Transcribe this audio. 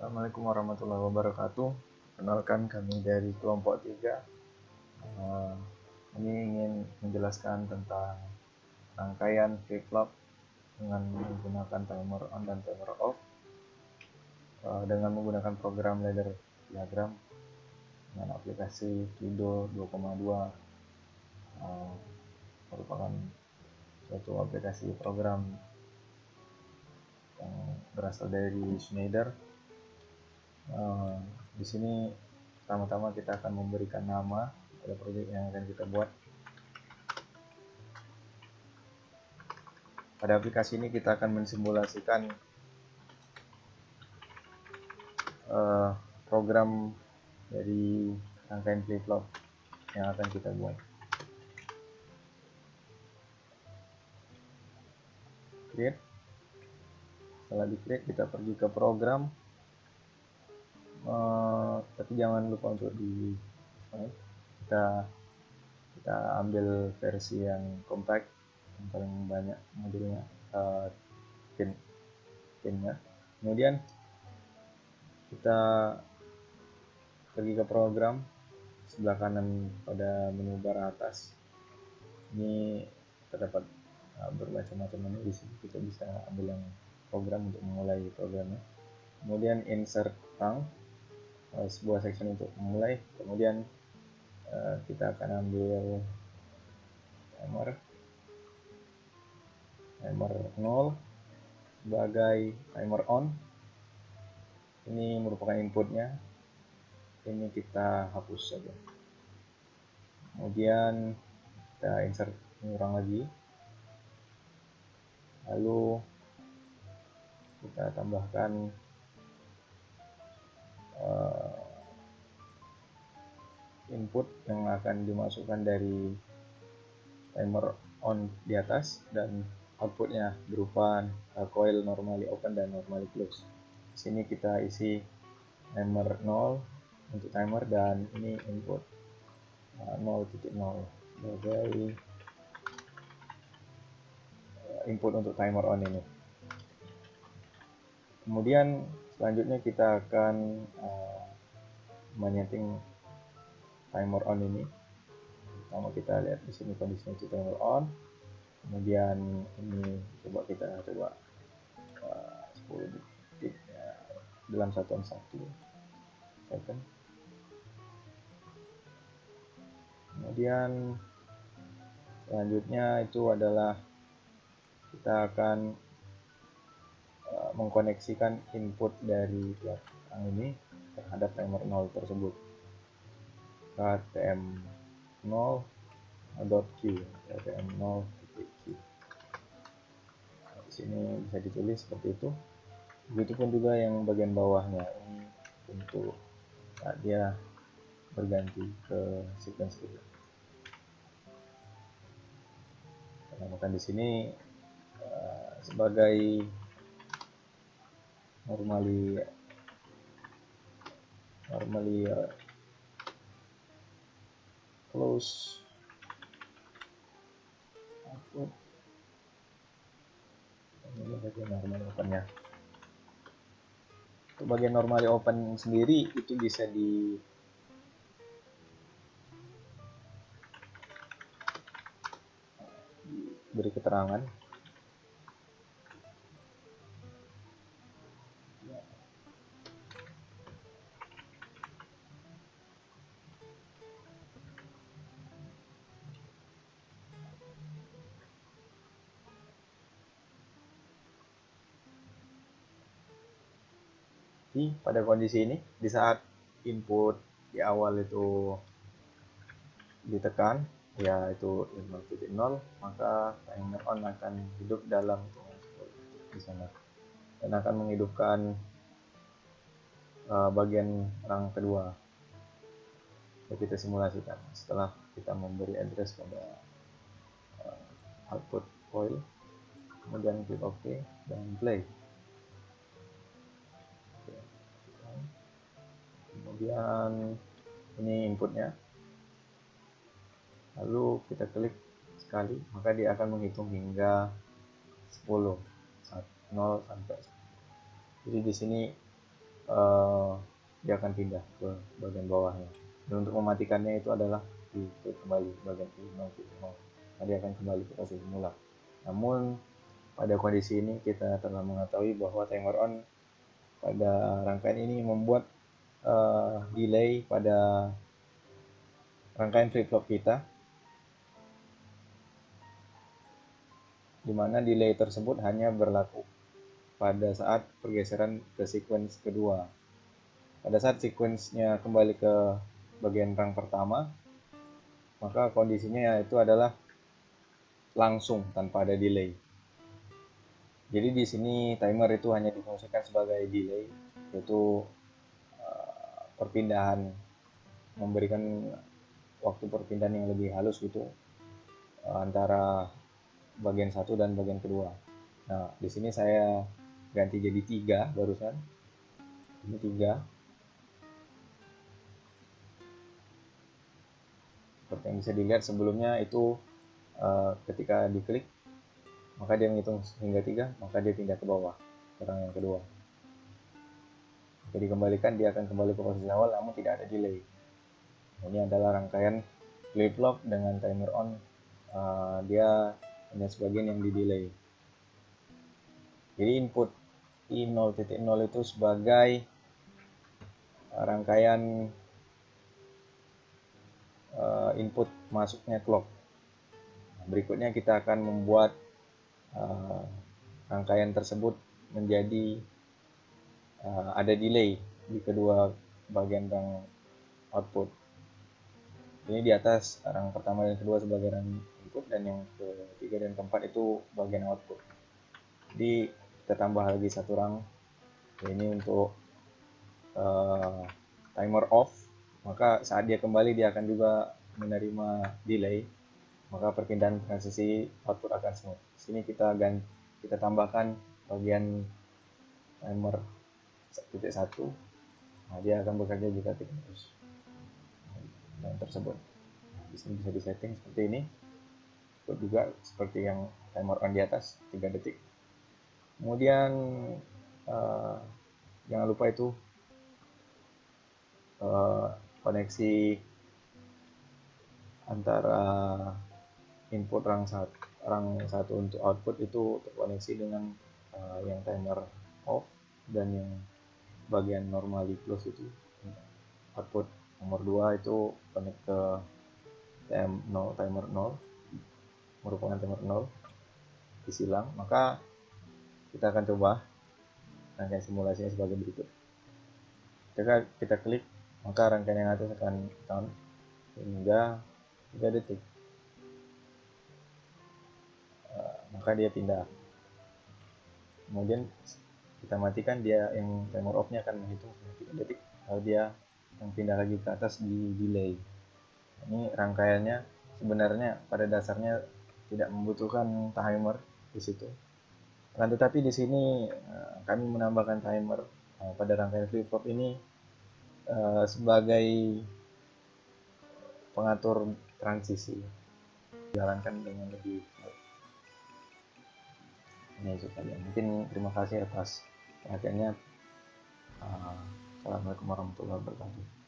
Assalamualaikum warahmatullahi wabarakatuh. Kenalkan, kami dari kelompok 3. Ini ingin menjelaskan tentang rangkaian flip-flop dengan menggunakan timer on dan timer off dengan menggunakan program ladder diagram dengan aplikasi Tudo 2,2. Merupakan suatu aplikasi program yang berasal dari Schneider. Di sini pertama-tama kita akan memberikan nama pada proyek yang akan kita buat. Pada aplikasi ini kita akan mensimulasikan program dari rangkaian flip-flop yang akan kita buat. Create. Setelah di create, kita pergi ke program. Tapi jangan lupa untuk kita ambil versi yang compact, yang paling banyak modulnya, pinnya. Kemudian kita pergi ke program, sebelah kanan pada menu bar atas. Ini terdapat bermacam-macam menu. Di sini kita bisa ambil yang program untuk memulai programnya. Kemudian insert rang, sebuah section untuk memulai. Kemudian kita akan ambil timer 0 sebagai timer on. Ini merupakan inputnya. Ini kita hapus saja. Kemudian kita insert mengulang lagi, lalu kita tambahkan input yang akan dimasukkan dari timer on di atas, dan outputnya berupa coil normally open dan normally close. Di sini kita isi timer 0 untuk timer, dan ini input 0.0 sebagai input untuk timer on ini. Kemudian selanjutnya kita akan menyeting timer on ini. Pertama kita lihat di sini kondisinya itu timer on. Kemudian ini kita coba 10 detik dalam satuan 1 second. Kemudian selanjutnya itu adalah kita akan mengkoneksikan input dari belakang ini terhadap timer 0 tersebut. tm0.q tm0.q. Di sini bisa ditulis seperti itu. Begitupun juga yang bagian bawahnya, ini untuk saat dia berganti ke sequence kedua. Namakan di sini sebagai normally close output. Ini bagian normally opennya. Untuk bagian normally open sendiri itu bisa diberi keterangan. Pada kondisi ini, di saat input di awal itu ditekan, yaitu 0.0, maka timer on akan hidup dalam di sana, dan akan menghidupkan bagian rang kedua. Kita simulasikan setelah kita memberi address pada output coil, kemudian klik OK dan play. Kemudian ini inputnya, lalu kita klik sekali, maka dia akan menghitung hingga 10, 0 sampai 10. Jadi di sini eh, dia akan pindah ke bagian bawahnya. Dan untuk mematikannya itu adalah diklik kembali bagian I0.0. Nah, dia akan kembali ke posisi semula. Namun pada kondisi ini kita telah mengetahui bahwa timer on pada rangkaian ini membuat delay pada rangkaian flip flop kita, di mana delay tersebut hanya berlaku pada saat pergeseran ke sequence kedua. Pada saat sequence-nya kembali ke bagian rang pertama, maka kondisinya yaitu adalah langsung tanpa ada delay. Jadi di sini timer itu hanya difungsikan sebagai delay, yaitu perpindahan, memberikan waktu perpindahan yang lebih halus gitu antara bagian satu dan bagian kedua. Nah, di sini saya ganti jadi 3 barusan. Ini 3. Seperti yang bisa dilihat sebelumnya itu ketika diklik maka dia menghitung hingga 3, maka dia pindah ke bawah ke rang yang kedua. Jika dikembalikan dia akan kembali ke posisi awal namun tidak ada delay. Ini adalah rangkaian flip flop dengan timer on, dia hanya sebagian yang di delay. Jadi input I0.0 itu sebagai rangkaian input masuknya clock. Berikutnya kita akan membuat rangkaian tersebut menjadi ada delay di kedua bagian rang output. Ini di atas rang pertama dan kedua sebagai rang input, dan yang ketiga dan keempat itu bagian output. Jadi kita tambah lagi satu rang. Ini untuk timer off, maka saat dia kembali dia akan juga menerima delay, maka perpindahan transisi output akan smooth. Sini kita tambahkan bagian timer 1.1. Nah, dia akan bekerja jika kita terus yang tersebut. Di sini bisa disetting seperti ini. Ikut juga seperti yang timer on di atas 3 detik. Kemudian jangan lupa itu koneksi antara input rang 1 untuk output itu terkoneksi dengan yang timer off, dan yang bagian normally close itu output nomor 2 itu connect ke timer 0, merupakan timer 0 disilang. Maka kita akan coba rangkaian simulasinya sebagai berikut. Ketika kita klik, maka rangkaian yang atas akan count hingga 3 detik, maka dia pindah. Kemudian kita matikan, dia yang timer off nya akan menghitung 3 detik, lalu dia yang pindah lagi ke atas di delay. Ini rangkaiannya sebenarnya pada dasarnya tidak membutuhkan timer di situ. Akan tetapi di sini kami menambahkan timer pada rangkaian flip flop ini sebagai pengatur transisi, jalankan dengan lebih baik. Ini itu saja. Mungkin terima kasih atas perhatiannya. Assalamualaikum warahmatullahi wabarakatuh.